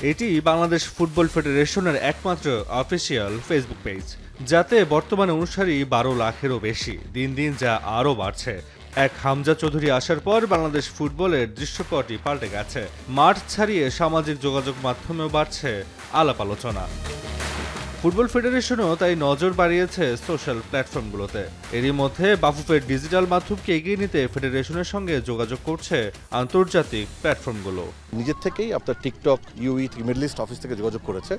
এটি বাংলাদেশ ফুটবল ফেডারেশনের একমাত্র অফিসিয়াল ফেসবুক পেজ, যাতে বর্তমানে অনুসারী 12 লাখেরও বেশি। দিন দিন যা আরও বাড়ছে। এক হামজা চৌধুরী আসার পর বাংলাদেশ ফুটবলের দৃশ্যপটই পাল্টে গেছে। মাঠ ছাড়িয়ে সামাজিক যোগাযোগ মাধ্যমেও বাড়ছে আলাপ আলোচনা। ফুটবল ফেডারেশনও তাই নজর বাড়িয়েছে সোশ্যাল প্ল্যাটফর্মগুলোতে। এরই মধ্যে বাফুফের ডিজিটাল মাধ্যমকে এগিয়ে নিতে ফেডারেশনের সঙ্গে যোগাযোগ করছে আন্তর্জাতিক প্ল্যাটফর্মগুলো। নিজের থেকেই আপনার টিকটক, ইউই থেকে মিডল ইস্ট অফিস থেকে যোগাযোগ করেছে।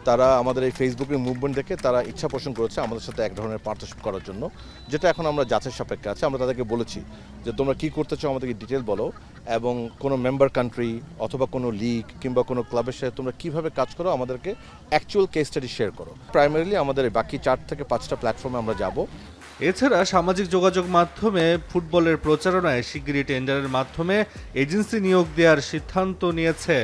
তারা আমাদের এই ফেসবুকের মুভমেন্ট দেখে তারা ইচ্ছা পোষণ করেছে আমাদের সাথে এক ধরনের পার্টনারশিপ করার জন্য, যেটা এখন আমরা যাচাই সাপেক্ষে আছে। আমরা তাদেরকে বলেছি যে তোমরা কি করতে চাও আমাদেরকে ডিটেল বলো, এবং কোনো মেম্বার কান্ট্রি অথবা কোনো লিগ কিংবা কোনো ক্লাবের সাথে তোমরা কিভাবে কাজ করো আমাদেরকে অ্যাকচুয়াল কেস স্টাডি শেয়ার করো। প্রাইমারিলি আমাদের বাকি 4 থেকে 5টা প্ল্যাটফর্মে আমরা যাব। এছাড়া সামাজিক যোগাযোগ মাধ্যমে ফুটবলের প্রচারণায় শিগগিরই টেন্ডারের মাধ্যমে এজেন্সি নিয়োগ দেওয়ার সিদ্ধান্ত নিয়েছে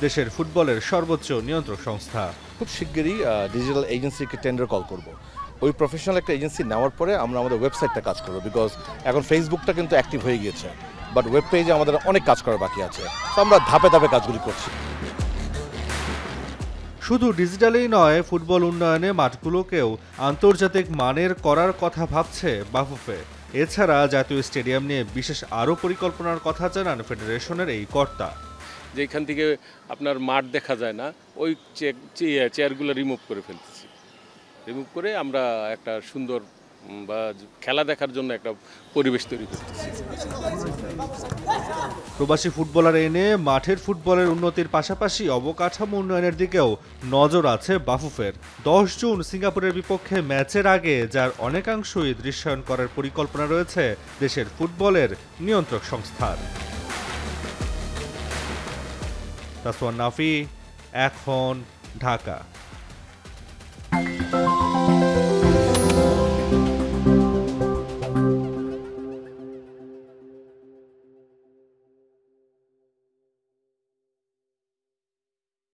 দেশের ফুটবলের সর্বোচ্চ নিয়ন্ত্রক সংস্থা। খুব শিগগিরই ডিজিটাল এজেন্সিকে টেন্ডার কল করব। ওই প্রফেশনাল একটা এজেন্সি নেওয়ার পরে আমরা আমাদের ওয়েবসাইটটা কাজ করবো, বিকজ এখন ফেসবুকটা কিন্তু অ্যাক্টিভ হয়ে গিয়েছে, বাট ওয়েব পেজে আমাদের অনেক কাজ করার বাকি আছে। তো আমরা ধাপে ধাপে কাজগুলি করছি। শুধু ডিজিটালেই নয়, ফুটবল উন্নয়নে মাঠগুলোকেও আন্তর্জাতিক মানের করার কথা ভাবছে বাফুফে। এছাড়া জাতীয় স্টেডিয়াম নিয়ে বিশেষ আরও পরিকল্পনার কথা জানান ফেডারেশনের এই কর্তা। যেখান থেকে আপনার মাঠ দেখা যায় না, ওই চেয়ারগুলো রিমুভ করে ফেলতেছি। রিমুভ করে আমরা একটা সুন্দর বা খেলা দেখার জন্য একটা পরিবেশ তৈরি করতেছি। প্রবাসী ফুটবলার এনে মাঠের ফুটবলের উন্নতির পাশাপাশি অবকাঠামো উন্নয়নের দিকেও নজর আছে বাফুফের। 10 জুন সিঙ্গাপুরের বিপক্ষে ম্যাচের আগে যার অনেকাংশই দৃশ্যায়ন করার পরিকল্পনা রয়েছে দেশের ফুটবলের নিয়ন্ত্রক সংস্থার। তাসওয়ান নাফি, এখন, ঢাকা।